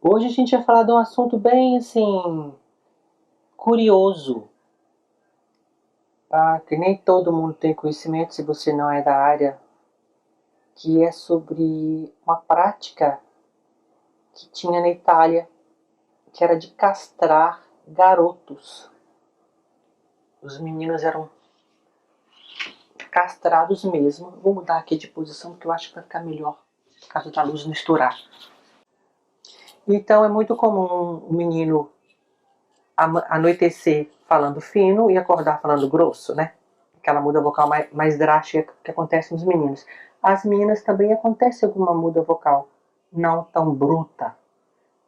Hoje a gente vai falar de um assunto bem, assim, curioso, tá? Que nem todo mundo tem conhecimento se você não é da área, que é sobre uma prática que tinha na Itália, que era de castrar garotos. Os meninos eram castrados mesmo. Vou mudar aqui de posição porque eu acho que vai ficar melhor, caso da luz misturar. Então é muito comum o menino anoitecer falando fino e acordar falando grosso, né? Aquela muda vocal mais drástica que acontece nos meninos. As meninas também acontece alguma muda vocal, não tão bruta,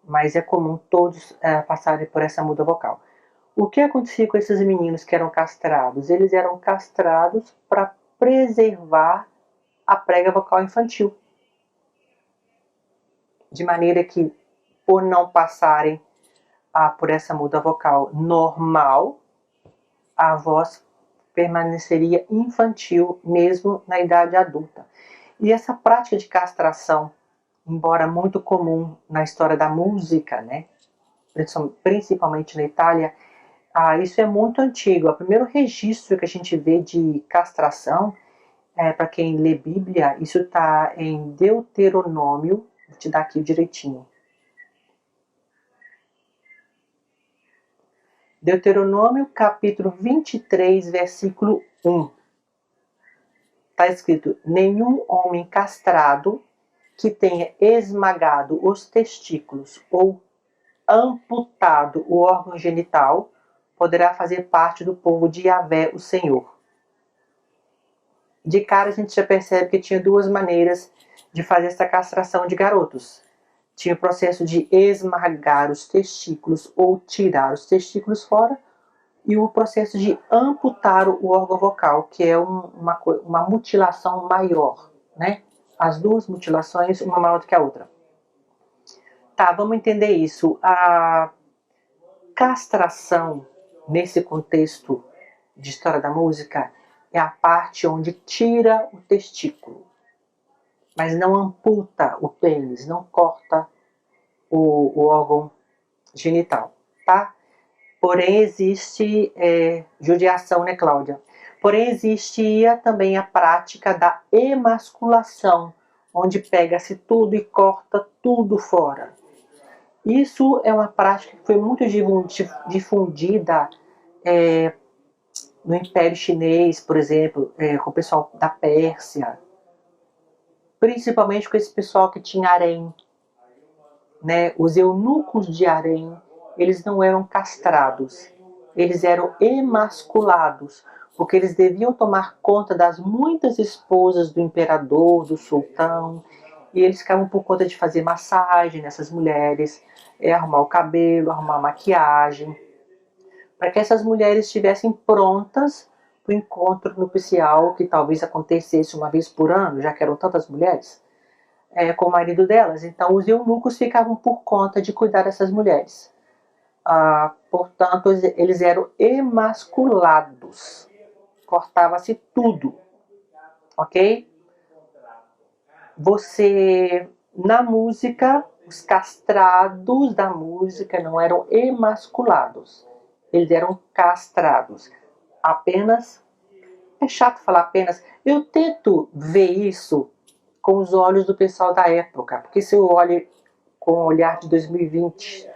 mas é comum todos passarem por essa muda vocal. O que acontecia com esses meninos que eram castrados? Eles eram castrados para preservar a prega vocal infantil, de maneira que, por não passarem por essa muda vocal normal, a voz permaneceria infantil mesmo na idade adulta. E essa prática de castração, embora muito comum na história da música, né, principalmente na Itália, isso é muito antigo. O primeiro registro que a gente vê de castração, para quem lê Bíblia, isso está em Deuteronômio, vou te dar aqui direitinho. Deuteronômio capítulo 23, versículo 1. Está escrito: nenhum homem castrado que tenha esmagado os testículos ou amputado o órgão genital poderá fazer parte do povo de Yahvé, o Senhor. De cara a gente já percebe que tinha duas maneiras de fazer essa castração de garotos. Tinha o processo de esmagar os testículos ou tirar os testículos fora, e o processo de amputar o órgão vocal, que é uma mutilação maior, né? As duas mutilações, uma maior do que a outra. Tá, vamos entender isso. A castração, nesse contexto de história da música, é a parte onde tira o testículo, mas não amputa o pênis, não corta o órgão genital, tá? Porém, existe judiação, né, Cláudia? Porém, existia também a prática da emasculação, onde pega-se tudo e corta tudo fora. Isso é uma prática que foi muito difundida no Império Chinês, por exemplo, com o pessoal da Pérsia, principalmente com esse pessoal que tinha harém, né? Os eunucos de harém, eles não eram castrados, eles eram emasculados, porque eles deviam tomar conta das muitas esposas do imperador, do sultão, e eles ficavam por conta de fazer massagem nessas mulheres, arrumar o cabelo, arrumar a maquiagem, para que essas mulheres estivessem prontas para o encontro nupcial que talvez acontecesse uma vez por ano, já que eram tantas mulheres, com o marido delas. Então os eunucos ficavam por conta de cuidar dessas mulheres. Portanto, eles eram emasculados. Cortava-se tudo. Ok? Na música, os castrados da música não eram emasculados. Eles eram castrados. Apenas, é chato falar apenas, eu tento ver isso com os olhos do pessoal da época, porque se eu olho com o olhar de 2020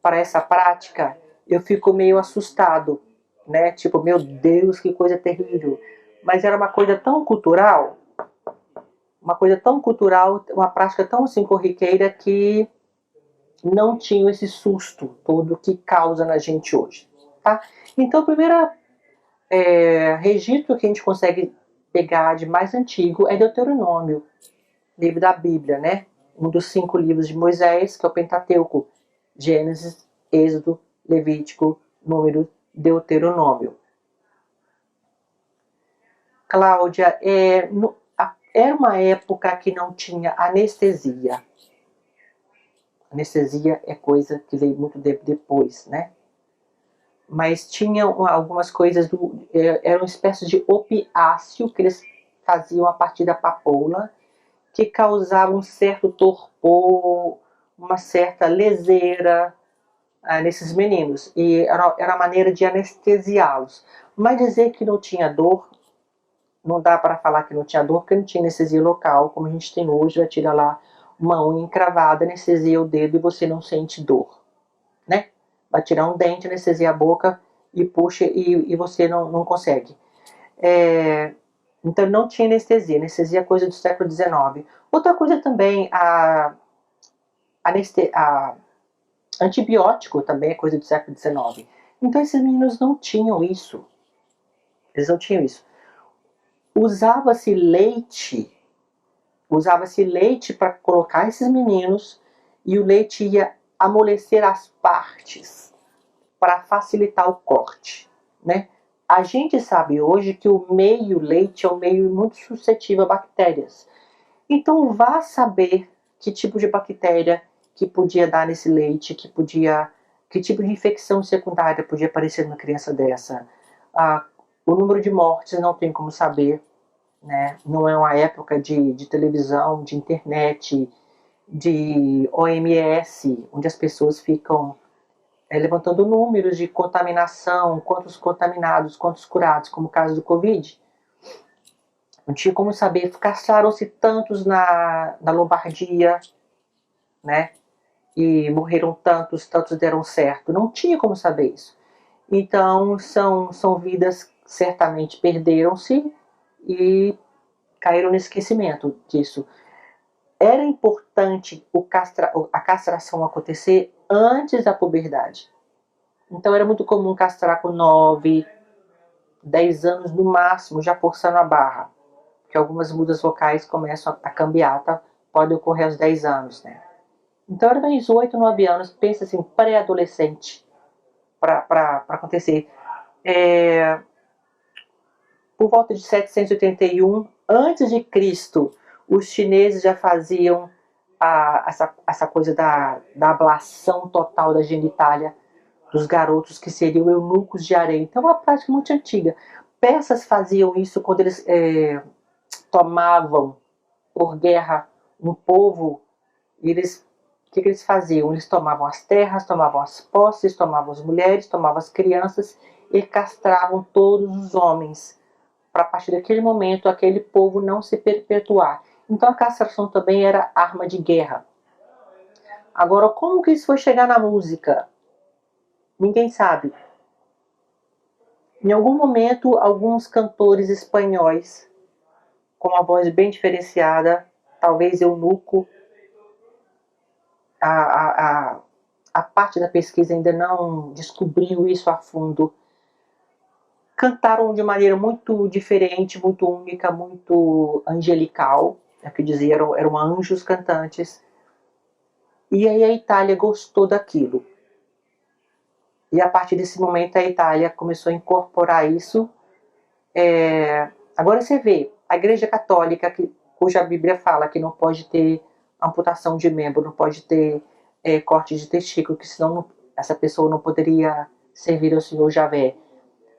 para essa prática, eu fico meio assustado, né? Tipo, meu Deus, que coisa terrível. Mas era uma coisa tão cultural, uma prática tão assim corriqueira que não tinha esse susto todo que causa na gente hoje, tá? Então, o primeiro registro que a gente consegue pegar de mais antigo é Deuteronômio, livro da Bíblia, né? Um dos 5 livros de Moisés, que é o Pentateuco: Gênesis, Êxodo, Levítico, Número, Deuteronômio. Cláudia, era uma época que não tinha anestesia. Anestesia é coisa que veio muito depois, né? Mas tinha algumas coisas, era uma espécie de opiáceo que eles faziam a partir da papoula, que causava um certo torpor, uma certa leseira nesses meninos. E era a maneira de anestesiá-los. Mas dizer que não tinha dor, não dá para falar que não tinha dor, porque não tinha anestesia local, como a gente tem hoje, vai tirar lá uma unha encravada, anestesia o dedo e você não sente dor, né? Vai tirar um dente, anestesia a boca e puxa e você não consegue. Então não tinha anestesia, anestesia é coisa do século XIX. Outra coisa também, a antibiótico também é coisa do século XIX. Então esses meninos não tinham isso. Eles não tinham isso. Usava-se leite para colocar esses meninos e o leite ia amolecer as partes para facilitar o corte, né? A gente sabe hoje que o meio leite é um meio muito suscetível a bactérias. Então vá saber que tipo de bactéria que podia dar nesse leite, que tipo de infecção secundária podia aparecer numa criança dessa. O número de mortes não tem como saber, né? Não é uma época de televisão, de internet, de OMS, onde as pessoas ficam levantando números de contaminação, quantos contaminados, quantos curados, como o caso do Covid. Não tinha como saber, caçaram-se tantos na Lombardia, né? E morreram tantos, tantos deram certo. Não tinha como saber isso. Então, são vidas que certamente perderam-se e caíram no esquecimento disso. Era importante a castração acontecer antes da puberdade. Então era muito comum castrar com 9, 10 anos no máximo, já forçando a barra. Porque algumas mudas vocais começam a cambiar, tá? Pode ocorrer aos 10 anos, né? Então era uns 8, 9 anos, pensa assim, pré-adolescente, para acontecer. Por volta de 781 antes de Cristo, os chineses já faziam essa coisa da ablação total da genitália dos garotos, que seriam eunucos de harém. Então é uma prática muito antiga. Persas faziam isso quando eles tomavam por guerra um povo. O que eles faziam? Eles tomavam as terras, tomavam as posses, tomavam as mulheres, tomavam as crianças e castravam todos os homens, para a partir daquele momento aquele povo não se perpetuar. Então a castração também era arma de guerra. Agora, como que isso foi chegar na música? Ninguém sabe. Em algum momento, alguns cantores espanhóis, com uma voz bem diferenciada, talvez eunuco, a parte da pesquisa ainda não descobriu isso a fundo, cantaram de maneira muito diferente, muito única, muito angelical, é o que dizia, eram anjos cantantes. E aí a Itália gostou daquilo. E a partir desse momento a Itália começou a incorporar isso. Agora você vê, a Igreja Católica, cuja Bíblia fala que não pode ter amputação de membro, não pode ter corte de testículo, que senão essa pessoa não poderia servir ao Senhor Javé.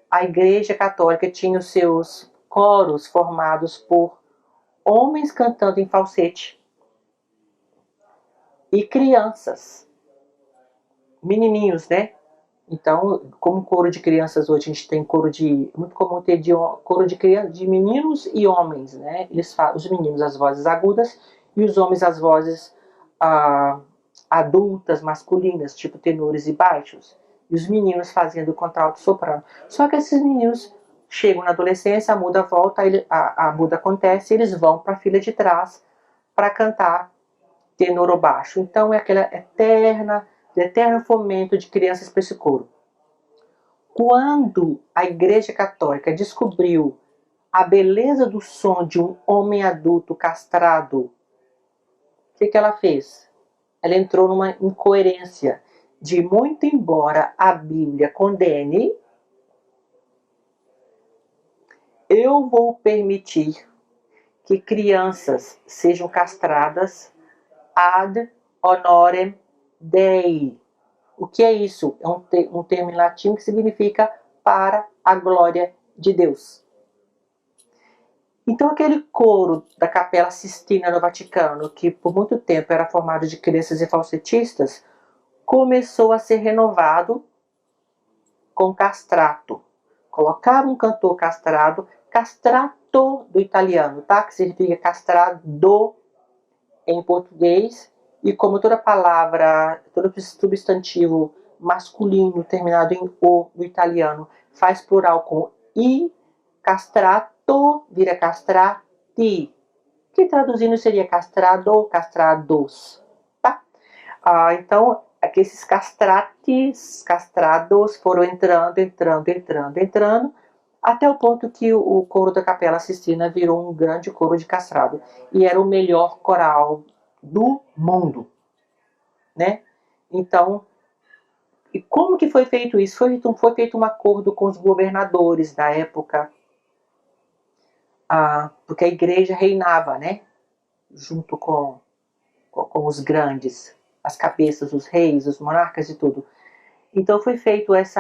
A Igreja Católica tinha os seus coros formados por homens cantando em falsete e crianças, menininhos, né? Então, como coro de crianças hoje, a gente tem coro de... É muito comum ter coro de meninos e homens, né? Os meninos as vozes agudas e os homens as vozes adultas, masculinas, tipo tenores e baixos. E os meninos fazendo contralto soprano. Só que esses meninos chegam na adolescência, a muda volta, a muda acontece, e eles vão para a fila de trás para cantar tenor ou baixo. Então é aquela eterno fomento de crianças para esse coro. Quando a Igreja Católica descobriu a beleza do som de um homem adulto castrado, o que ela fez? Ela entrou numa incoerência de, muito embora a Bíblia condene, eu vou permitir que crianças sejam castradas ad honorem Dei. O que é isso? É um termo em latim que significa para a glória de Deus. Então aquele coro da Capela Sistina no Vaticano, que por muito tempo era formado de crianças e falsetistas, começou a ser renovado com castrato. Colocava um cantor castrado, castrato do italiano, tá? Que significa castrado em português, e como toda palavra, todo substantivo masculino terminado em o no italiano faz plural com i, castrato vira castrati, que traduzindo seria castrado, castrados, tá? Então, esses castrates, castrados foram entrando, até o ponto que o coro da Capela Sistina virou um grande coro de castrado. E era o melhor coral do mundo, né? Então, e como que foi feito isso? Foi feito um acordo com os governadores da época, porque a igreja reinava, né? Junto com os grandes, as cabeças, os reis, os monarcas e tudo. Então foi feito esse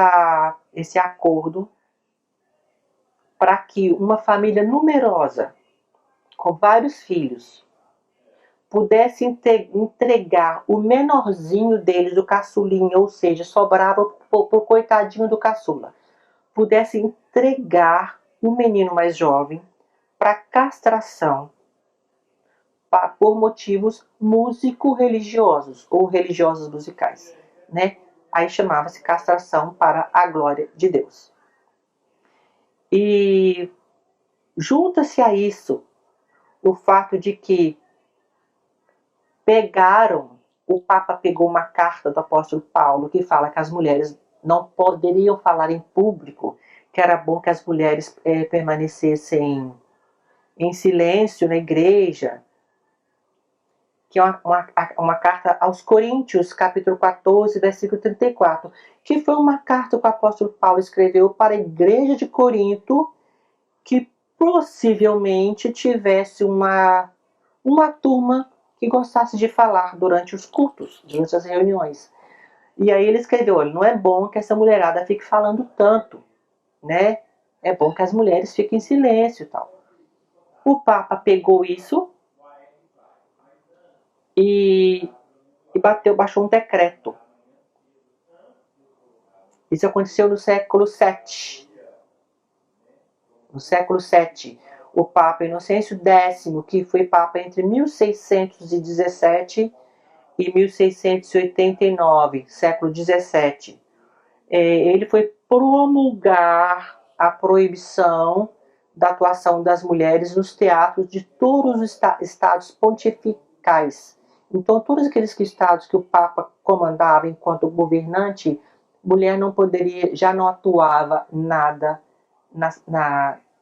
acordo para que uma família numerosa, com vários filhos, pudesse entregar o menorzinho deles, o caçulinha, ou seja, sobrava pro coitadinho do caçula, pudesse entregar o menino mais jovem para castração por motivos músico-religiosos ou religiosos musicais, né? Aí chamava-se castração para a glória de Deus. E junta-se a isso o fato de que o Papa pegou uma carta do apóstolo Paulo que fala que as mulheres não poderiam falar em público, que era bom que as mulheres permanecessem em silêncio na igreja, que é uma carta aos Coríntios, capítulo 14, versículo 34, que foi uma carta que o apóstolo Paulo escreveu para a igreja de Corinto, que possivelmente tivesse uma turma que gostasse de falar durante os cultos, durante as reuniões. E aí ele escreveu, olha, não é bom que essa mulherada fique falando tanto, né? É bom que as mulheres fiquem em silêncio e tal. O Papa pegou isso e baixou um decreto. Isso aconteceu no século VII. No século VII, o Papa Inocêncio X, que foi Papa entre 1617 e 1689, século XVII, ele foi promulgar a proibição da atuação das mulheres nos teatros de todos os estados pontificais. Então, todos aqueles estados que o Papa comandava enquanto governante, mulher não poderia, já não atuava nada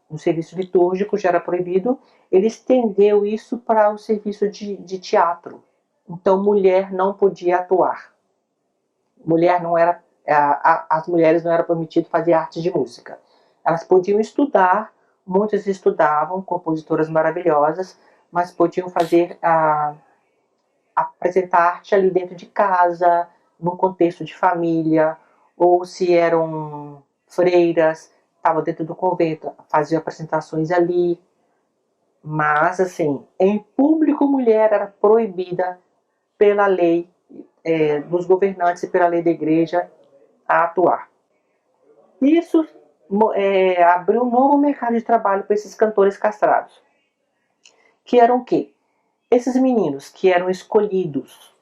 no serviço litúrgico, já era proibido. Ele estendeu isso para o serviço de teatro. Então, mulher não podia atuar. Mulher não era, as mulheres não eram permitidas fazer arte de música. Elas podiam estudar, muitas estudavam, compositoras maravilhosas, mas podiam fazer apresentar arte ali dentro de casa, num contexto de família, ou se eram freiras, estavam dentro do convento, faziam apresentações ali. Mas, assim, em público, mulher era proibida pela lei dos governantes e pela lei da igreja a atuar. Isso abriu um novo mercado de trabalho para esses cantores castrados. Que eram o quê? Esses meninos que eram escolhidos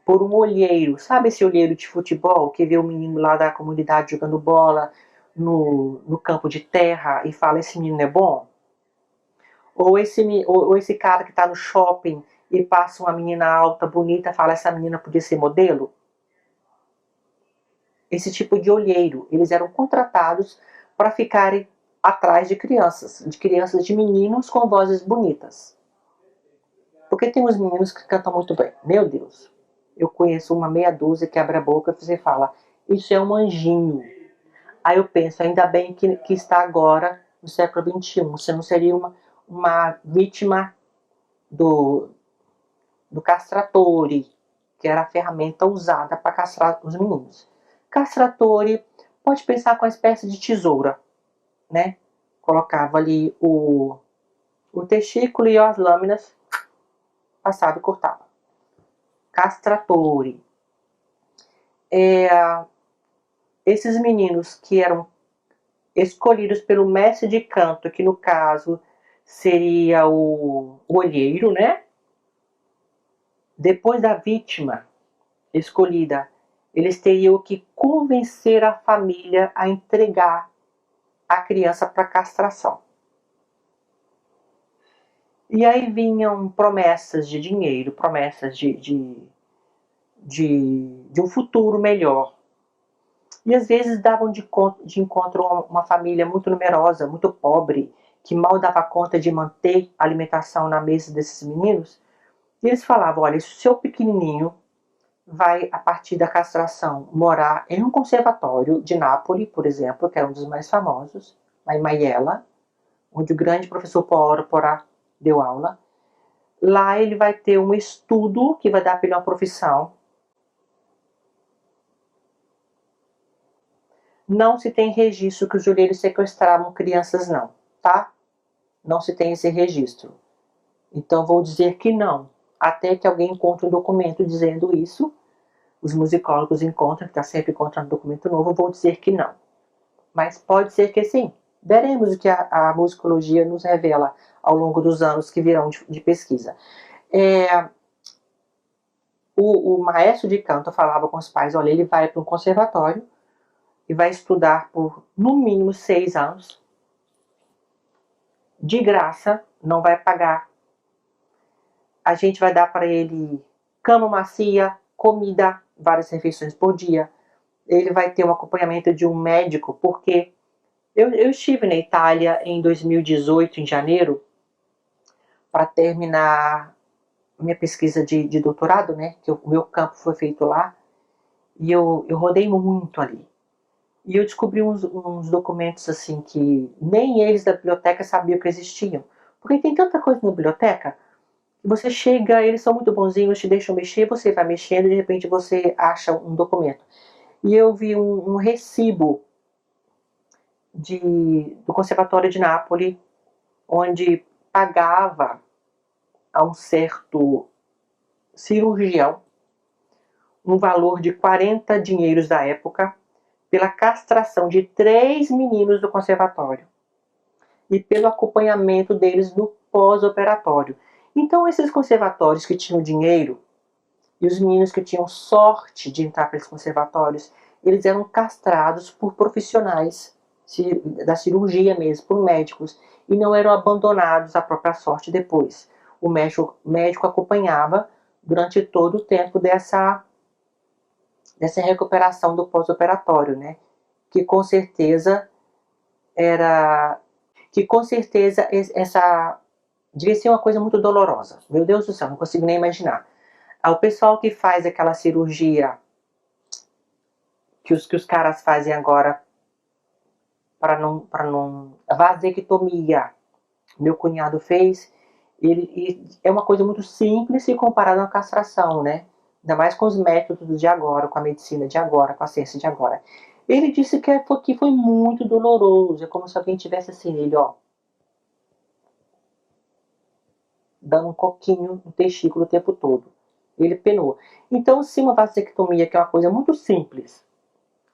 por um olheiro, sabe esse olheiro de futebol que vê o menino lá da comunidade jogando bola no campo de terra e fala, esse menino é bom? Ou esse cara que está no shopping e passa uma menina alta, bonita, fala, essa menina podia ser modelo? Esse tipo de olheiro, eles eram contratados para ficarem atrás de crianças de meninos com vozes bonitas. Porque tem uns meninos que cantam muito bem. Meu Deus, eu conheço uma meia dúzia que abre a boca e você fala, isso é um anjinho. Aí eu penso, ainda bem que está agora no século XXI. Você não seria uma vítima do castratore, que era a ferramenta usada para castrar os meninos. Castratore, pode pensar com uma espécie de tesoura, né? colocava ali o testículo e as lâminas, passava e cortava. Castratore. Esses meninos que eram escolhidos pelo mestre de canto, que no caso seria o olheiro, né? Depois da vítima escolhida, eles teriam que convencer a família a entregar a criança para castração. E aí vinham promessas de dinheiro, promessas de um futuro melhor. E às vezes davam de encontro a uma família muito numerosa, muito pobre, que mal dava conta de manter a alimentação na mesa desses meninos. E eles falavam, olha, se o seu pequenininho vai, a partir da castração, morar em um conservatório de Nápoles, por exemplo, que é um dos mais famosos, lá em Maiella, onde o grande professor Paolo Porá deu aula. Lá ele vai ter um estudo que vai dar para ele uma profissão. Não se tem registro que os olheiros sequestravam crianças, não, tá? Não se tem esse registro. Então vou dizer que não. Até que alguém encontre um documento dizendo isso. Os musicólogos encontram, que está sempre encontrando documento novo, vou dizer que não. Mas pode ser que sim. Veremos o que a musicologia nos revela ao longo dos anos que virão de pesquisa. O maestro de canto falava com os pais, olha, ele vai para um conservatório e vai estudar por, no mínimo, 6 anos. De graça, não vai pagar. A gente vai dar para ele cama macia, comida, várias refeições por dia. Ele vai ter um acompanhamento de um médico, porque eu estive na Itália em 2018, em janeiro, para terminar minha pesquisa de doutorado, né? Que o meu campo foi feito lá. E eu rodei muito ali. E eu descobri uns documentos assim que nem eles da biblioteca sabiam que existiam. Porque tem tanta coisa na biblioteca, que você chega, eles são muito bonzinhos, te deixam mexer, você vai mexendo e de repente você acha um documento. E eu vi um recibo do Conservatório de Nápoles, onde pagava a um certo cirurgião um valor de 40 dinheiros da época pela castração de 3 meninos do conservatório e pelo acompanhamento deles no pós-operatório. Então esses conservatórios que tinham dinheiro e os meninos que tinham sorte de entrar para esses conservatórios, eles eram castrados por profissionais da cirurgia mesmo, por médicos, e não eram abandonados à própria sorte depois. O médico acompanhava durante todo o tempo dessa recuperação do pós-operatório, né? Que com certeza essa devia ser uma coisa muito dolorosa. Meu Deus do céu, não consigo nem imaginar. O pessoal que faz aquela cirurgia que os caras fazem agora para não a vasectomia, meu cunhado fez, é uma coisa muito simples se comparado à castração, né? Ainda mais com os métodos de agora, com a medicina de agora, com a ciência de agora. Ele disse que foi muito doloroso, é como se alguém tivesse assim nele, ó, dando um coquinho no testículo o tempo todo. Ele penou. Então, se uma vasectomia, que é uma coisa muito simples,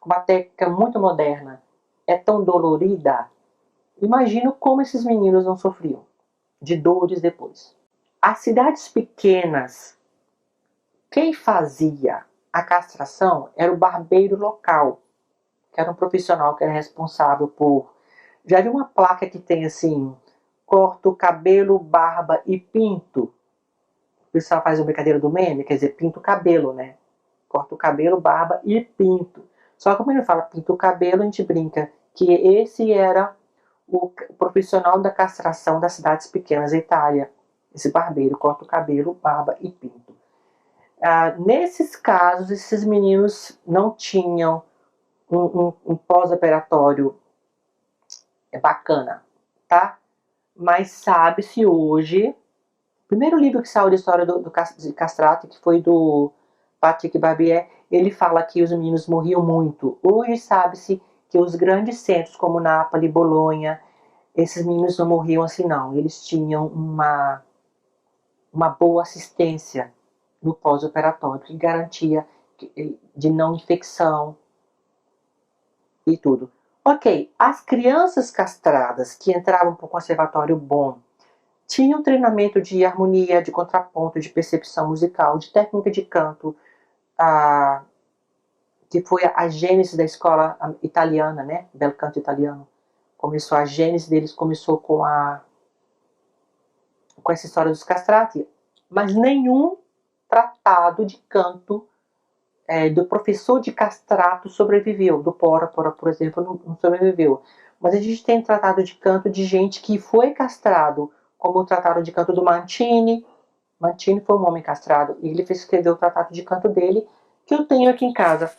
uma técnica muito moderna, é tão dolorida, imagino como esses meninos não sofriam de dores depois. As cidades pequenas, quem fazia a castração era o barbeiro local, que era um profissional que era responsável por... Já vi uma placa que tem assim, corta o cabelo, barba e pinto. O pessoal faz uma brincadeira do meme, quer dizer, pinta o cabelo, né? Corta o cabelo, barba e pinto. Só que quando ele fala pinta o cabelo, a gente brinca que esse era o profissional da castração das cidades pequenas da Itália. Esse barbeiro corta o cabelo, barba e pinto. Nesses casos, esses meninos não tinham um pós-operatório bacana, tá? Mas sabe-se hoje, o primeiro livro que saiu da história de castrato, que foi do Patrick Barbier, ele fala que os meninos morriam muito. Hoje sabe-se que os grandes centros como Nápoles, Bolonha, esses meninos não morriam assim não, eles tinham uma boa assistência no pós-operatório, que garantia de não infecção e tudo. Ok, as crianças castradas que entravam para o conservatório bom tinham treinamento de harmonia, de contraponto, de percepção musical, de técnica de canto, que foi a gênese da escola italiana, né? Bel canto italiano. Começou a gênese deles, começou com essa história dos castrati, mas nenhum tratado de canto do professor de castrato sobreviveu, do Pórpora, por exemplo, não sobreviveu. Mas a gente tem tratado de canto de gente que foi castrado, como o tratado de canto do Mancini. Mancini foi um homem castrado, e ele escreveu o tratado de canto dele, que eu tenho aqui em casa.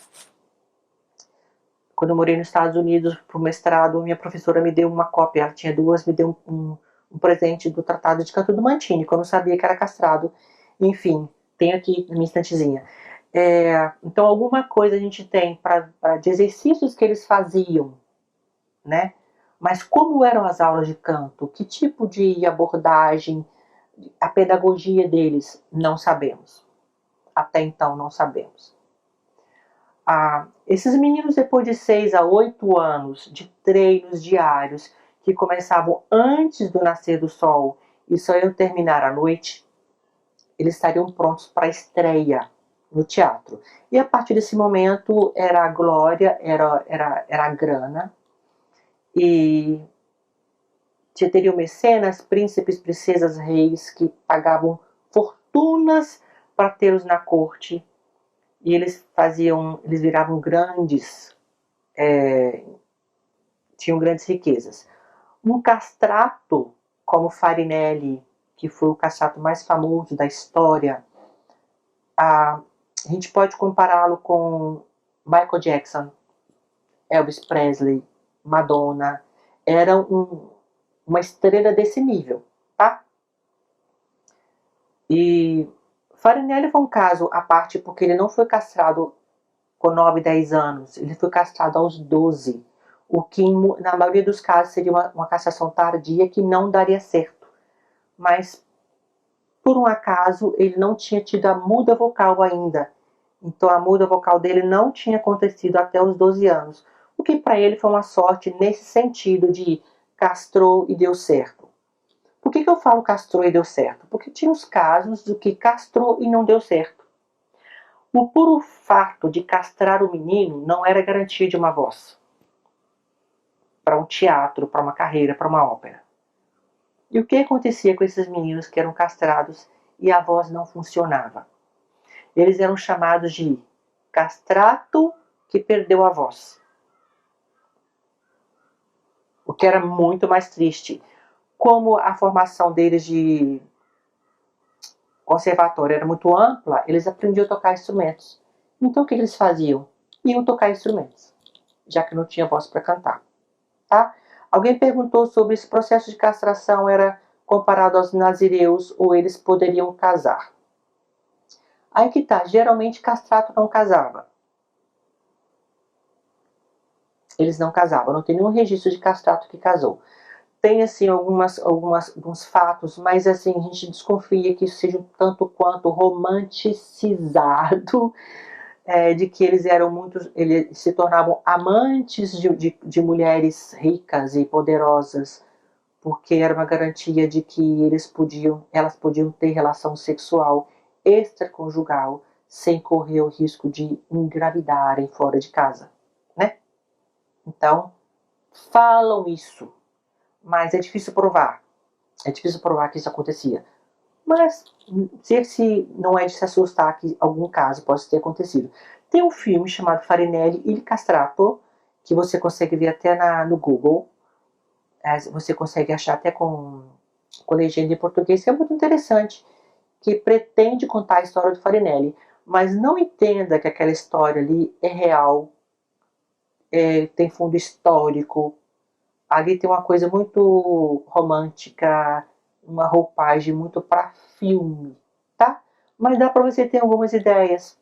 Quando eu morei nos Estados Unidos para o mestrado, minha professora me deu uma cópia, ela tinha duas, me deu um presente do tratado de canto do Mancini, quando eu sabia que era castrado. Enfim, tenho aqui na minha estantezinha. Então, alguma coisa a gente tem de exercícios que eles faziam, né? Mas como eram as aulas de canto? Que tipo de abordagem, a pedagogia deles? Não sabemos. Até então, não sabemos. Esses meninos, depois de 6 a 8 anos de treinos diários, que começavam antes do nascer do sol e só iam terminar à noite, eles estariam prontos para a estreia no teatro. E a partir desse momento era a glória, era a grana, e teriam mecenas, príncipes, princesas, reis que pagavam fortunas para tê-los na corte, e eles viravam grandes, tinham grandes riquezas. Um castrato como Farinelli, que foi o castrato mais famoso da história, a gente pode compará-lo com Michael Jackson, Elvis Presley, Madonna. Era uma estrela desse nível, tá? E Farinelli foi um caso à parte porque ele não foi castrado com 9, 10 anos. Ele foi castrado aos 12. O que, na maioria dos casos, seria uma castração tardia que não daria certo. Mas, por um acaso, ele não tinha tido a muda vocal ainda. Então, a muda vocal dele não tinha acontecido até os 12 anos. O que para ele foi uma sorte nesse sentido de castrou e deu certo. Por que eu falo castrou e deu certo? Porque tinha os casos do que castrou e não deu certo. O puro fato de castrar o menino não era garantia de uma voz. Para um teatro, para uma carreira, para uma ópera. E o que acontecia com esses meninos que eram castrados e a voz não funcionava? Eles eram chamados de castrato que perdeu a voz. O que era muito mais triste. Como a formação deles de conservatório era muito ampla, eles aprendiam a tocar instrumentos. Então o que eles faziam? Iam tocar instrumentos, já que não tinha voz para cantar. Tá? Alguém perguntou sobre esse processo de castração era comparado aos nazireus ou eles poderiam casar. Aí que tá, geralmente castrato não casava. Eles não casavam, não tem nenhum registro de castrato que casou. Tem assim alguns fatos, mas assim a gente desconfia que isso seja um tanto quanto romanticizado, de que eles se tornavam amantes de mulheres ricas e poderosas, porque era uma garantia de que elas podiam ter relação sexual extraconjugal sem correr o risco de engravidarem fora de casa, né? Então, falam isso, mas é difícil provar. É difícil provar que isso acontecia. Mas se não é de se assustar que algum caso possa ter acontecido. Tem um filme chamado Farinelli Il Castrato, que você consegue ver até no Google. Você consegue achar até com legenda em português, que é muito interessante, que pretende contar a história do Farinelli. Mas não entenda que aquela história ali é real, tem fundo histórico. Ali tem uma coisa muito romântica, uma roupagem muito para filme, tá? Mas dá para você ter algumas ideias.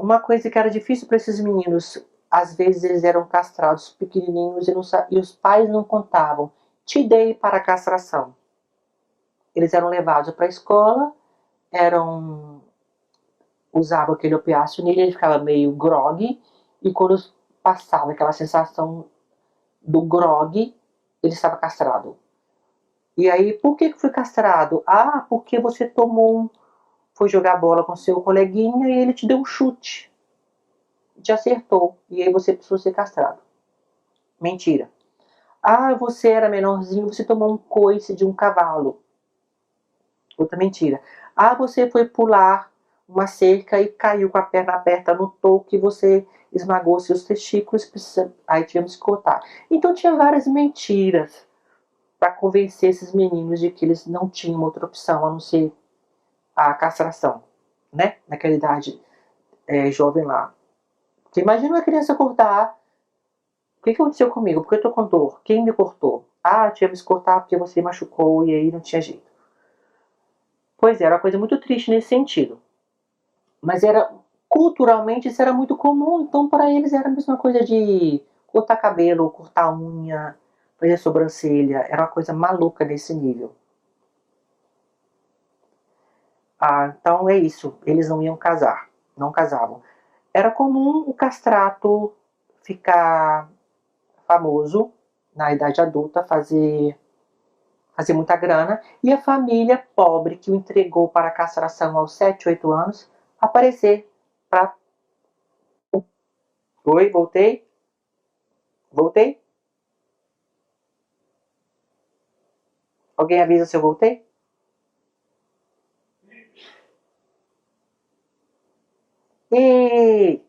Uma coisa que era difícil para esses meninos às vezes eles eram castrados pequenininhos e os pais não contavam. Te dei para a castração. Eles eram levados para a escola, usavam aquele opiáceo nele, ele ficava meio grog, e quando passava aquela sensação do grog, ele estava castrado. E aí, por que foi castrado? Ah, porque você foi jogar bola com seu coleguinha e ele te deu um chute. Te acertou. E aí você precisou ser castrado. Mentira. Ah, você era menorzinho, você tomou um coice de um cavalo. Outra mentira. Ah, você foi pular uma cerca e caiu com a perna aberta no toco e você esmagou seus testículos, aí tivemos que cortar. Então tinha várias mentiras para convencer esses meninos de que eles não tinham outra opção a não ser a castração, né? Naquela idade jovem lá. Porque imagina uma criança cortar. O que aconteceu comigo? Por que eu tô com dor? Quem me cortou? Ah, tivemos que cortar porque você machucou e aí não tinha jeito. Pois é, era uma coisa muito triste nesse sentido. Mas culturalmente isso era muito comum, então para eles era a mesma coisa de cortar cabelo, cortar unha, fazer sobrancelha, era uma coisa maluca nesse nível. Ah, então é isso, eles não iam casar, não casavam. Era comum o castrato ficar famoso na idade adulta, fazer muita grana, e a família pobre que o entregou para a castração aos 7, 8 anos aparecer para. Oi, voltei? Voltei? Alguém avisa se eu voltei? Ei!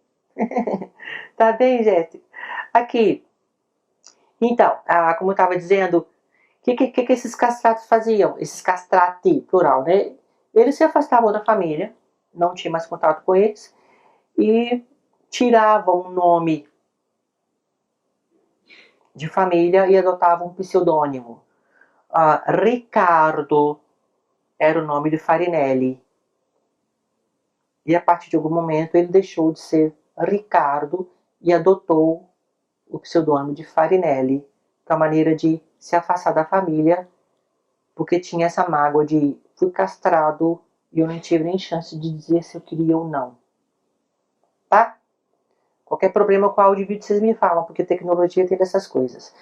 Tá bem, Jéssica? Aqui. Então, como eu estava dizendo, o que esses castratos faziam? Esses castrati, plural, né? Eles se afastavam da família, não tinha mais contato com eles, e tiravam o nome de família e adotavam um pseudônimo. Ricardo era o nome de Farinelli. E a partir de algum momento ele deixou de ser Ricardo e adotou o pseudônimo de Farinelli, que é uma maneira de se afastar da família, porque tinha essa mágoa de fui castrado e eu não tive nem chance de dizer se eu queria ou não. Tá? Qualquer problema com áudio e vídeo vocês me falam, porque tecnologia tem dessas coisas.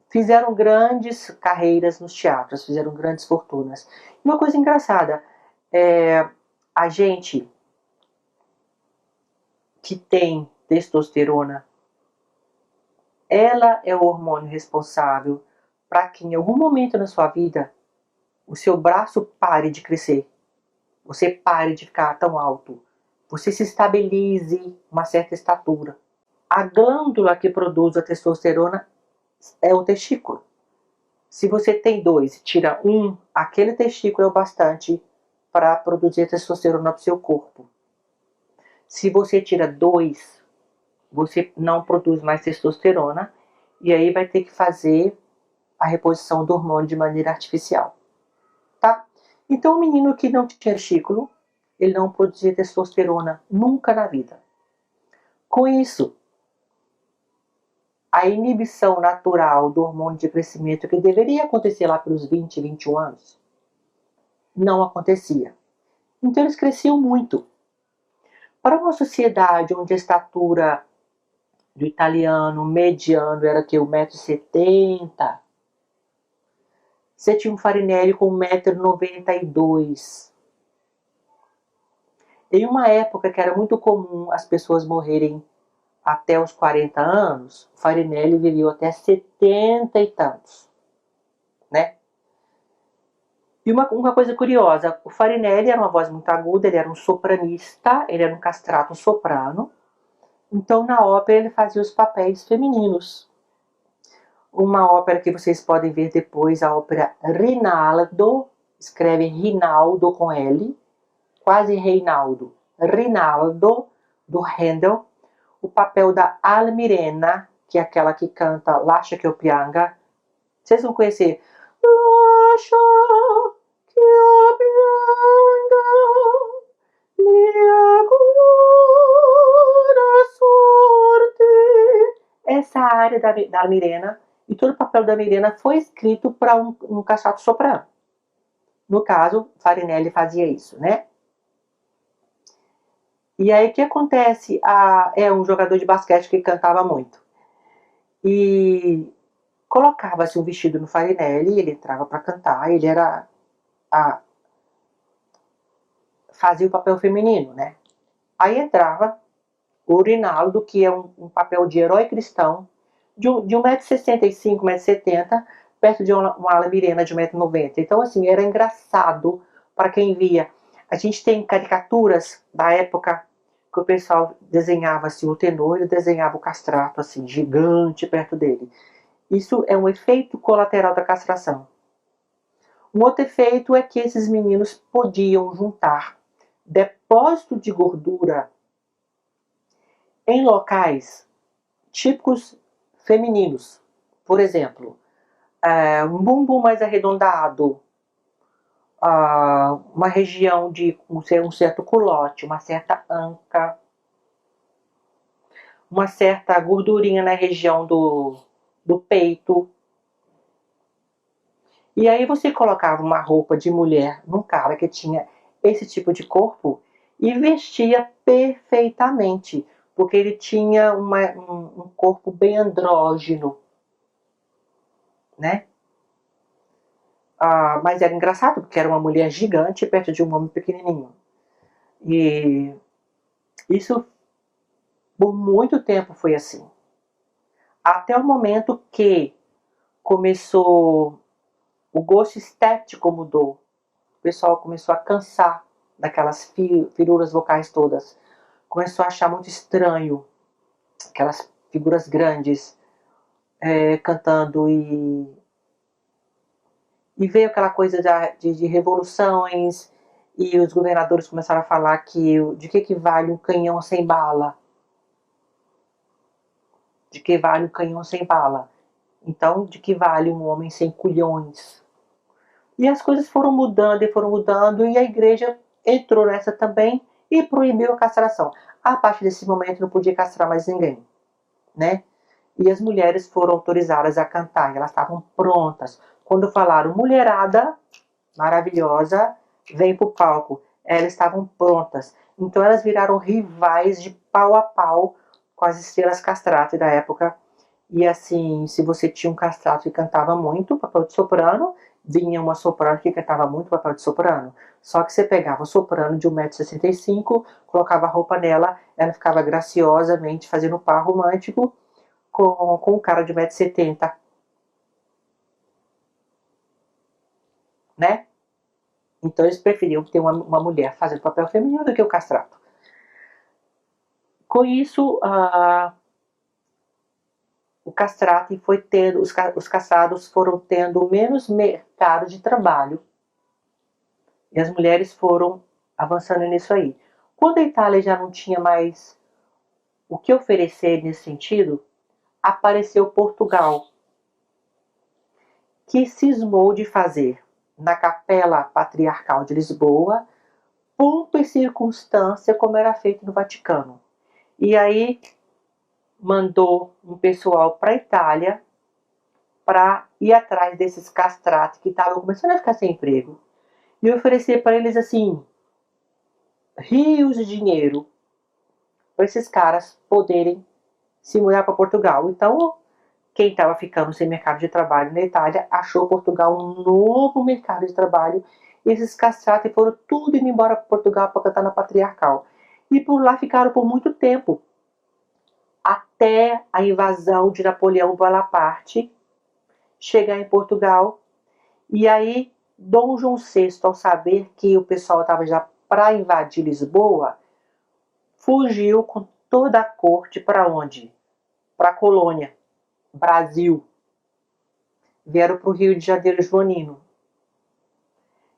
Fizeram grandes carreiras nos teatros, fizeram grandes fortunas. E uma coisa engraçada, a gente que tem testosterona, ela é o hormônio responsável para que em algum momento na sua vida o seu braço pare de crescer, você pare de ficar tão alto, você se estabilize uma certa estatura. A glândula que produz a testosterona é o testículo. Se você tem 2 e tira 1, aquele testículo é o bastante para produzir testosterona para o seu corpo. Se você tira 2, você não produz mais testosterona e aí vai ter que fazer a reposição do hormônio de maneira artificial. Tá? Então o menino que não tinha testículo, ele não produzia testosterona nunca na vida. Com isso, a inibição natural do hormônio de crescimento que deveria acontecer lá pelos 20, 21 anos, não acontecia. Então eles cresciam muito. Para uma sociedade onde a estatura do italiano mediano era que 1,70 m, você tinha um Farinelli com 1,92 m. Em uma época que era muito comum as pessoas morrerem até os 40 anos, o Farinelli viveu até 70 e tantos, né? E uma coisa curiosa, o Farinelli era uma voz muito aguda, ele era um sopranista, ele era um castrato soprano, então na ópera ele fazia os papéis femininos. Uma ópera que vocês podem ver depois, a ópera Rinaldo, escreve Rinaldo com L, quase Reinaldo, Rinaldo, do Handel, o papel da Almirena, que é aquela que canta Lascia que eu pianga. Vocês vão conhecer. Lascia que eu pianga, mia coração. essa área da Mirena, e todo o papel da Mirena foi escrito para um castrato soprano. No caso, Farinelli fazia isso, né? E aí o que acontece? É um jogador de basquete que cantava muito. E colocava-se um vestido no Farinelli, ele entrava para cantar, ele era fazia o papel feminino, né? Aí entrava o Rinaldo, que é um papel de herói cristão, de 1,65 m, 1,70 m, perto de uma ala Mirena de 1,90 m. Então, assim, era engraçado para quem via. A gente tem caricaturas da época que o pessoal desenhava assim, o tenor e desenhava o castrato, assim, gigante perto dele. Isso é um efeito colateral da castração. Um outro efeito é que esses meninos podiam juntar depósito de gordura em locais típicos femininos. Por exemplo, um bumbum mais arredondado, uma região de um certo culote, uma certa anca, uma certa gordurinha na região do peito. E aí você colocava uma roupa de mulher num cara que tinha esse tipo de corpo e vestia perfeitamente, porque ele tinha um corpo bem andrógeno, né? Mas era engraçado, porque era uma mulher gigante perto de um homem pequenininho. E isso, por muito tempo, foi assim. Até o momento que começou, o gosto estético mudou. O pessoal começou a cansar daquelas figuras vocais todas. Começou a achar muito estranho aquelas figuras grandes cantando e veio aquela coisa de revoluções e os governadores começaram a falar de que vale um canhão sem bala. De que vale um canhão sem bala. Então, de que vale um homem sem culhões. E as coisas foram mudando e a igreja entrou nessa também e proibiu a castração. A partir desse momento não podia castrar mais ninguém, né? E as mulheres foram autorizadas a cantar, elas estavam prontas. Quando falaram mulherada maravilhosa, vem pro palco, elas estavam prontas. Então elas viraram rivais de pau a pau com as estrelas castrate da época. E assim, se você tinha um castrato que cantava muito, papel de soprano, vinha uma soprano que cantava muito papel de soprano. Só que você pegava o soprano de 1,65 m, colocava a roupa nela, ela ficava graciosamente fazendo um par romântico com um cara de 1,70 m, né? Então eles preferiam ter uma mulher fazendo papel feminino do que o castrato. Com isso, o castrato foi tendo, os castrados foram tendo menos mercado de trabalho. E as mulheres foram avançando nisso aí. Quando a Itália já não tinha mais o que oferecer nesse sentido, apareceu Portugal, que cismou de fazer na Capela Patriarcal de Lisboa, ponto e circunstância como era feito no Vaticano. E aí mandou um pessoal para a Itália para ir atrás desses castratos que estavam começando a ficar sem emprego e oferecer para eles assim rios de dinheiro para esses caras poderem se mudar para Portugal. Então, quem estava ficando sem mercado de trabalho na Itália achou Portugal um novo mercado de trabalho e esses castratos foram tudo indo embora para Portugal para cantar na Patriarcal. E por lá ficaram por muito tempo, até a invasão de Napoleão Bonaparte chegar em Portugal. E aí Dom João VI, ao saber que o pessoal estava já para invadir Lisboa, fugiu com toda a corte para onde? Para a colônia, Brasil. Vieram para o Rio de Janeiro joanino.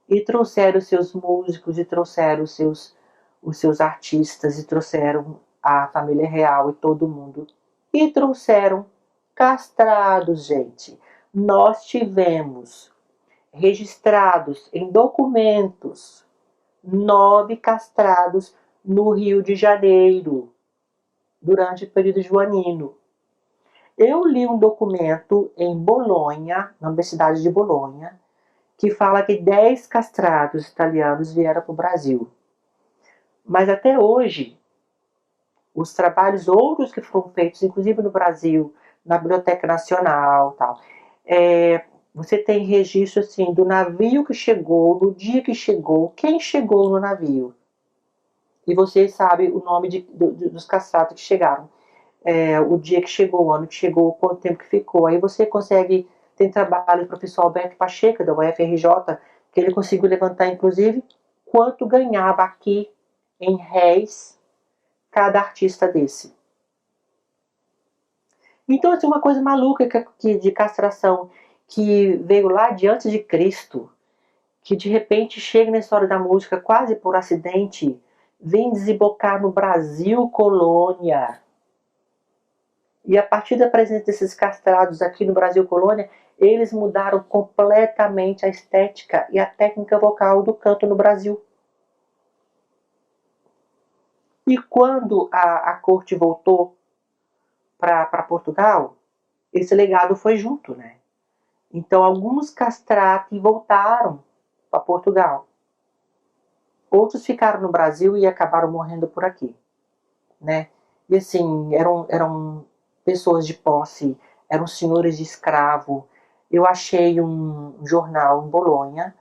E trouxeram seus músicos, e trouxeram os seus artistas, e trouxeram a família real e todo mundo. E trouxeram castrados, gente. Nós tivemos registrados em documentos 9 castrados no Rio de Janeiro, durante o período joanino. Eu li um documento em Bolonha, na Universidade de Bolonha, que fala que 10 castrados italianos vieram para o Brasil. Mas até hoje, os trabalhos outros que foram feitos, inclusive no Brasil, na Biblioteca Nacional, tal, você tem registro assim do navio que chegou, do dia que chegou, quem chegou no navio. E você sabe o nome dos castrados que chegaram. O dia que chegou, o ano que chegou, quanto tempo que ficou. Aí você consegue, tem trabalho do professor Alberto Pacheco, da UFRJ, que ele conseguiu levantar, inclusive, quanto ganhava aqui em réis cada artista desse. Então, assim, uma coisa maluca de castração que veio lá de antes de Cristo, que de repente chega na história da música quase por acidente, vem desembocar no Brasil colônia. E a partir da presença desses castrados aqui no Brasil colônia, eles mudaram completamente a estética e a técnica vocal do canto no Brasil. E quando a corte voltou para Portugal, esse legado foi junto, né? Então alguns castrati voltaram para Portugal. Outros ficaram no Brasil e acabaram morrendo por aqui, né? E assim, eram pessoas de posse, eram senhores de escravo. Eu achei um jornal em Bolonha,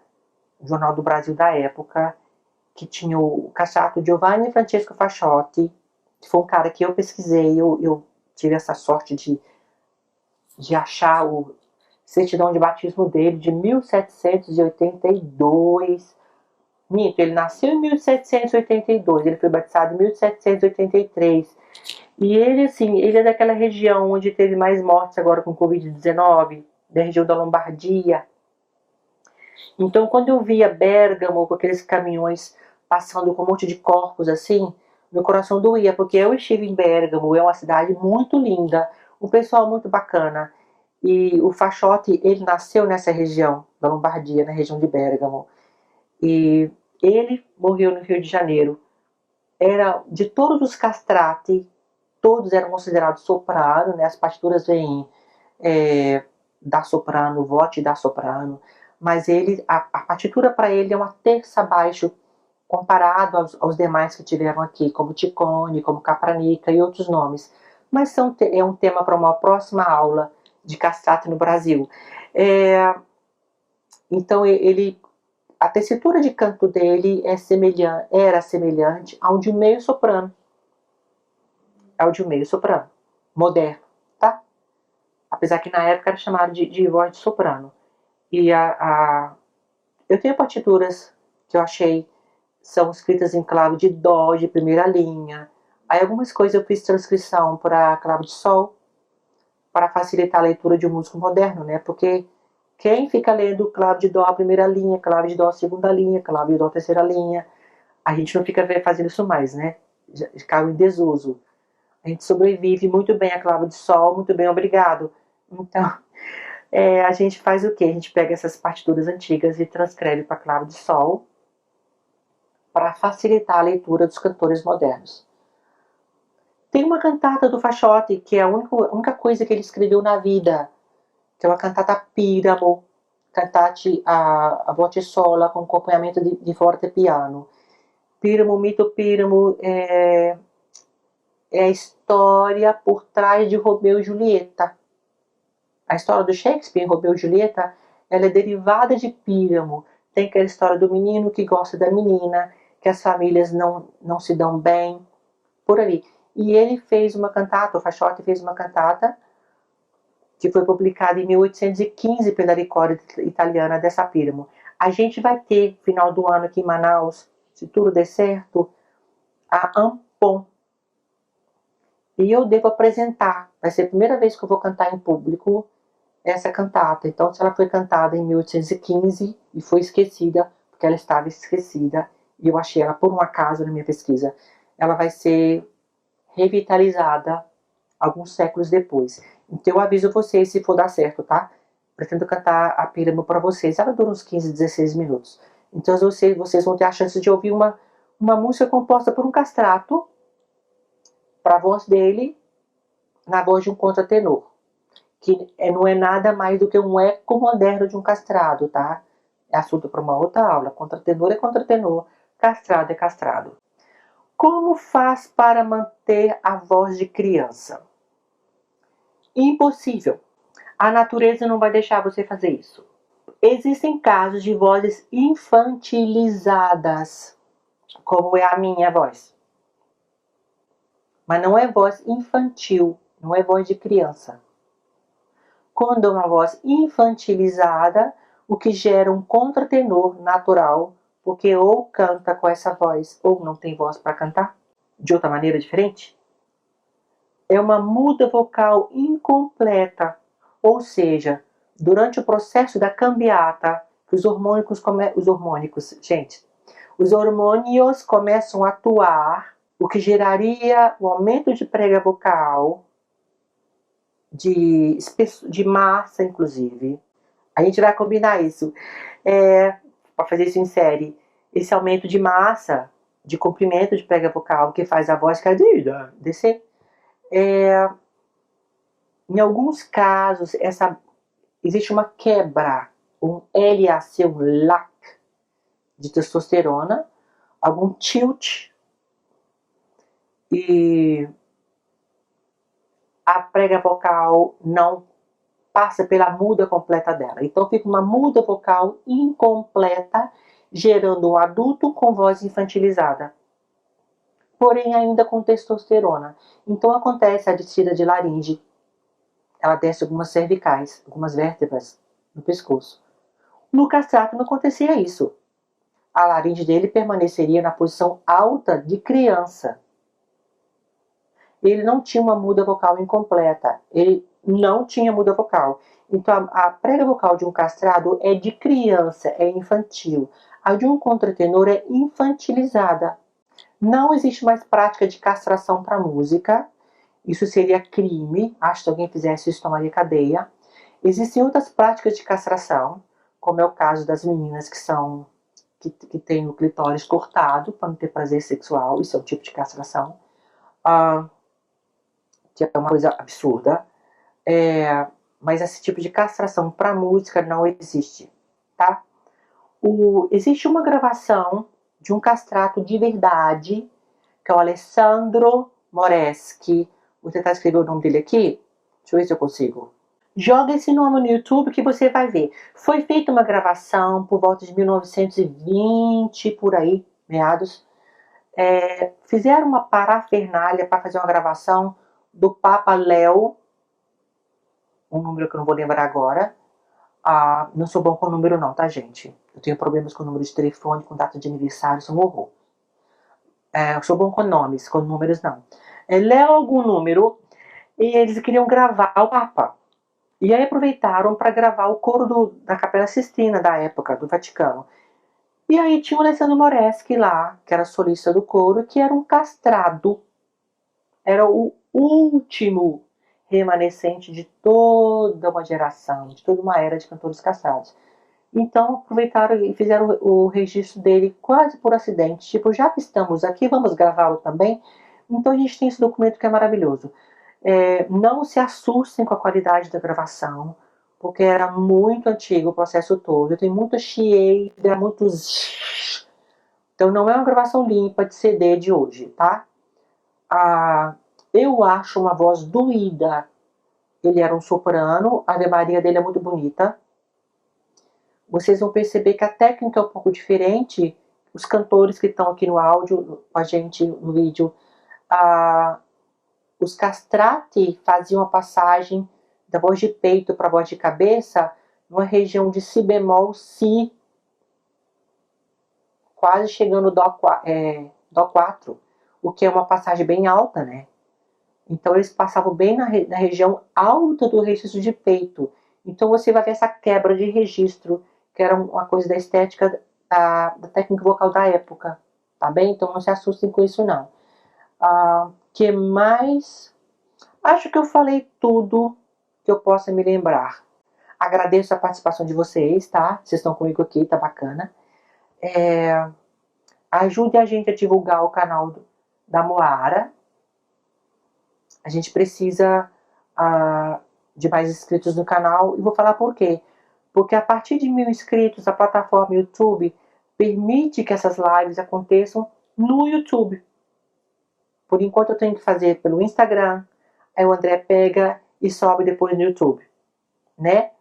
um jornal do Brasil da época, que tinha o castrato Giovanni Francesco Fasciotti, que foi um cara que eu pesquisei, eu tive essa sorte de achar o certidão de batismo dele de 1782. Minto, ele nasceu em 1782, ele foi batizado em 1783. E ele, assim, ele é daquela região onde teve mais mortes agora com Covid-19, da região da Lombardia. Então, quando eu via Bérgamo com aqueles caminhões passando com um monte de corpos assim, meu coração doía, porque eu estive em Bérgamo, é uma cidade muito linda, um pessoal muito bacana. E o Fasciotti, ele nasceu nessa região da Lombardia, na região de Bérgamo. E ele morreu no Rio de Janeiro. Era de todos os castrati, todos eram considerados soprano, né? As partituras vêm da soprano, vote da soprano, mas ele, a partitura para ele é uma terça abaixo comparado aos demais que tiveram aqui, como Ciccone, como Capranica e outros nomes. Mas é um tema para uma próxima aula de castrati no Brasil. Então a tessitura de canto dele era semelhante ao de um meio soprano. Ao de um meio soprano, moderno, tá? Apesar que na época era chamado de voz de soprano. E eu tenho partituras que eu achei são escritas em clave de dó, de primeira linha. Aí algumas coisas eu fiz transcrição para clave de sol, para facilitar a leitura de um músico moderno, né? Porque quem fica lendo clave de dó a primeira linha, clave de dó a segunda linha, clave de dó a terceira linha, a gente não fica fazendo isso mais, né? Já caiu em desuso. A gente sobrevive muito bem a clave de sol, muito bem, obrigado. Então, a gente faz o quê? A gente pega essas partituras antigas e transcreve para clave de sol para facilitar a leitura dos cantores modernos. Tem uma cantata do Fasciotti, que é a única coisa que ele escreveu na vida, que é uma cantata Piramo, cantate a voce sola com acompanhamento de forte piano. Piramo, mito Piramo é a história por trás de Romeu e Julieta. A história do Shakespeare, Romeu e Julieta, ela é derivada de Piramo. Tem aquela história do menino que gosta da menina, que as famílias não se dão bem, por ali. E ele fez uma cantata, o Fasciotti fez uma cantata, que foi publicada em 1815 pela Ricordia Italiana dessa Piramo. A gente vai ter, final do ano aqui em Manaus, se tudo der certo, a Ampon. E eu devo apresentar, vai ser a primeira vez que eu vou cantar em público essa cantata. Então, se ela foi cantada em 1815 e foi esquecida, porque ela estava esquecida, e eu achei ela por um acaso na minha pesquisa, ela vai ser revitalizada alguns séculos depois. Então eu aviso vocês se for dar certo, tá? Pretendo cantar a Piramo para vocês. Ela dura uns 15, 16 minutos. Então vocês vão ter a chance de ouvir uma música composta por um castrato para a voz dele na voz de um contratenor. que não é nada mais do que um eco moderno de um castrado, tá? É assunto para uma outra aula. Contratenor é contratenor, castrado é castrado. Como faz para manter a voz de criança? Impossível. A natureza não vai deixar você fazer isso. Existem casos de vozes infantilizadas, como é a minha voz. Mas não é voz infantil, não é voz de criança. Quando é uma voz infantilizada, o que gera um contratenor natural, porque ou canta com essa voz ou não tem voz para cantar, de outra maneira diferente. É uma muda vocal incompleta, ou seja, durante o processo da cambiata, que os hormônios começam a atuar, o que geraria o aumento de prega vocal, de massa, inclusive. A gente vai combinar isso. Para fazer isso em série. Esse aumento de massa, de comprimento de prega vocal, que faz a voz cadida descer. Em alguns casos, existe uma quebra, um LAC, um LAC de testosterona, algum tilt, e a prega vocal não passa pela muda completa dela. Então fica uma muda vocal incompleta, gerando um adulto com voz infantilizada, porém ainda com testosterona. Então acontece a descida de laringe. Ela desce algumas cervicais, algumas vértebras no pescoço. No castrato não acontecia isso. A laringe dele permaneceria na posição alta de criança. Ele não tinha uma muda vocal incompleta. Ele não tinha muda vocal. Então, a prega vocal de um castrado é de criança, é infantil. A de um contratenor é infantilizada. Não existe mais prática de castração para música. Isso seria crime. Acho que se alguém fizesse isso, tomaria cadeia. Existem outras práticas de castração, como é o caso das meninas que têm o clitóris cortado para não ter prazer sexual. Isso é um tipo de castração. Que é uma coisa absurda. Mas esse tipo de castração para música não existe, tá? Existe uma gravação de um castrato de verdade, que é o Alessandro Moreschi. Vou tentar escrever o nome dele aqui. Deixa eu ver se eu consigo. Joga esse nome no YouTube que você vai ver. Foi feita uma gravação por volta de 1920, por aí, meados. Fizeram uma parafernália para fazer uma gravação do Papa Léo, um número que eu não vou lembrar agora. Não sou bom com número não, tá, gente? Eu tenho problemas com número de telefone, com data de aniversário, sou um horror. Eu sou bom com nomes, com números não. Léo algum número, e eles queriam gravar o Papa. E aí aproveitaram para gravar o coro da Capela Sistina da época, do Vaticano. E aí tinha o Alessandro Moreschi lá, que era solista do coro, que era um castrado. Era o último remanescente de toda uma geração, de toda uma era de cantores castrados. Então aproveitaram e fizeram o registro dele quase por acidente. Tipo, já que estamos aqui, vamos gravá-lo também. Então a gente tem esse documento que é maravilhoso. Não se assustem com a qualidade da gravação, porque era muito antigo o processo todo. Tem muita chieira, muitos... Então não é uma gravação limpa de CD de hoje, tá? Eu acho uma voz doída. Ele era um soprano, a Ave Maria dele é muito bonita. Vocês vão perceber que a técnica é um pouco diferente. Os cantores que estão aqui no áudio, com a gente no vídeo, os castrati faziam a passagem da voz de peito para a voz de cabeça numa região de si bemol, si, quase chegando dó 4, o que é uma passagem bem alta, né? Então eles passavam bem na região alta do registro de peito. Então você vai ver essa quebra de registro, que era uma coisa da estética da técnica vocal da época, tá bem? Então não se assustem com isso não. Que mais? Acho que eu falei tudo que eu possa me lembrar. Agradeço a participação de vocês, tá? Vocês estão comigo aqui, tá bacana. Ajude a gente a divulgar o canal da Moara. A gente precisa de mais inscritos no canal, e vou falar por quê. Porque a partir de 1.000 inscritos, a plataforma YouTube permite que essas lives aconteçam no YouTube. Por enquanto eu tenho que fazer pelo Instagram, aí o André pega e sobe depois no YouTube, né?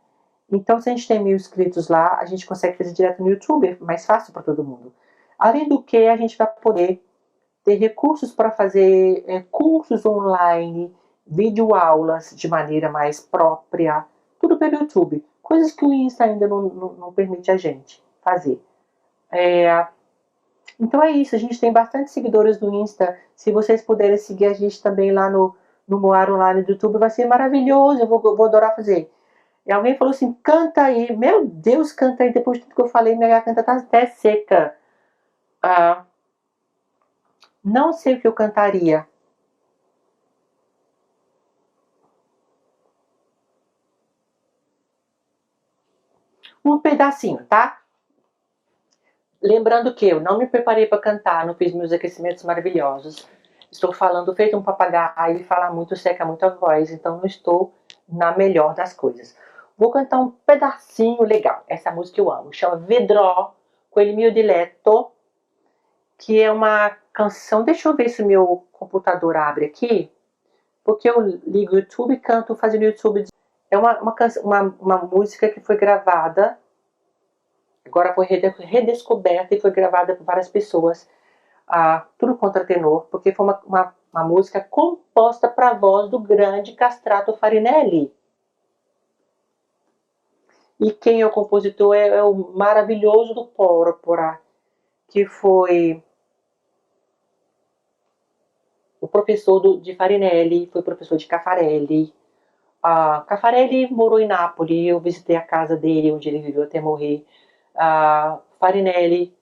Então, se a gente tem 1.000 inscritos lá, a gente consegue fazer direto no YouTube, é mais fácil para todo mundo. Além do que, a gente vai poder ter recursos para fazer cursos online, videoaulas de maneira mais própria, tudo pelo YouTube. Coisas que o Insta ainda não permite a gente fazer. Então é isso, a gente tem bastante seguidores no Insta. Se vocês puderem seguir a gente também lá no Moar Online do YouTube, vai ser maravilhoso, eu vou adorar fazer. E alguém falou assim, canta aí. Meu Deus, canta aí. Depois de tudo que eu falei, minha garganta tá até seca. Não sei o que eu cantaria. Um pedacinho, tá? Lembrando que eu não me preparei para cantar, não fiz meus aquecimentos maravilhosos. Estou falando feito um papagaio e fala muito, seca muito a voz, então não estou na melhor das coisas. Vou cantar um pedacinho legal. Essa música eu amo. Chama Vedrò, Quel mio diletto, que é uma canção. Deixa eu ver se o meu computador abre aqui, porque eu ligo o YouTube e canto fazendo YouTube. É uma música que foi gravada, agora foi redescoberta e foi gravada por várias pessoas, tudo contratenor, porque foi uma música composta para a voz do grande Castrato Farinelli. E quem é o compositor é o maravilhoso do Pórpora, que foi o professor de Farinelli, foi professor de Caffarelli. Caffarelli morou em Nápoles, eu visitei a casa dele, onde ele viveu até morrer. Farinelli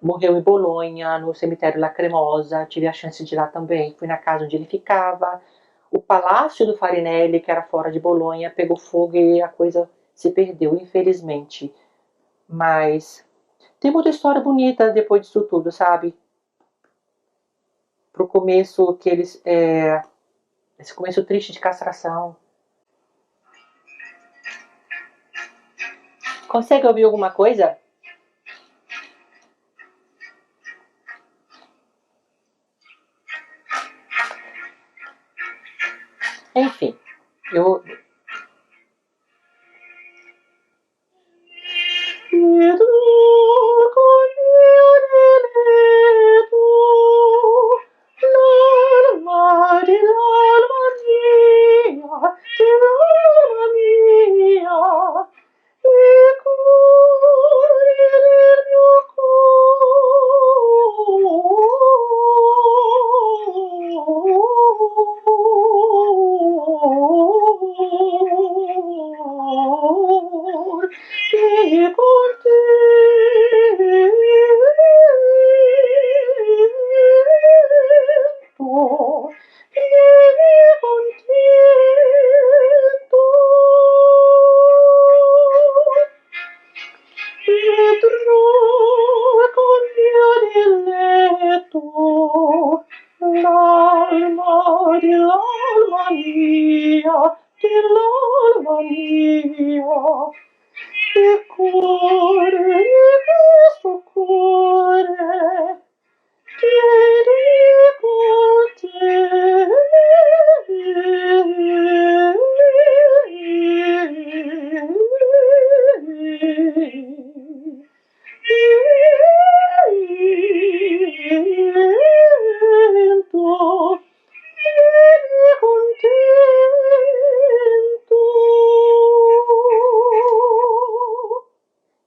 morreu em Bolonha, no cemitério Lacrimosa, tive a chance de ir lá também, fui na casa onde ele ficava. O palácio do Farinelli, que era fora de Bolonha, pegou fogo e a coisa se perdeu, infelizmente. Mas tem muita história bonita depois disso tudo, sabe? Pro começo que eles... esse começo triste de castração. Consegue ouvir alguma coisa? Enfim, eu...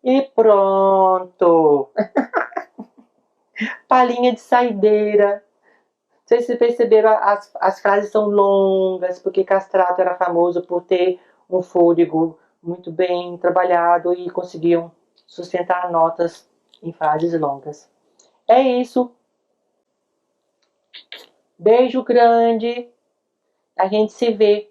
E pronto! Palhinha de saideira. Não sei se vocês perceberam, as frases são longas, porque Castrato era famoso por ter um fôlego muito bem trabalhado e conseguiam sustentar notas em frases longas. É isso. Beijo grande. A gente se vê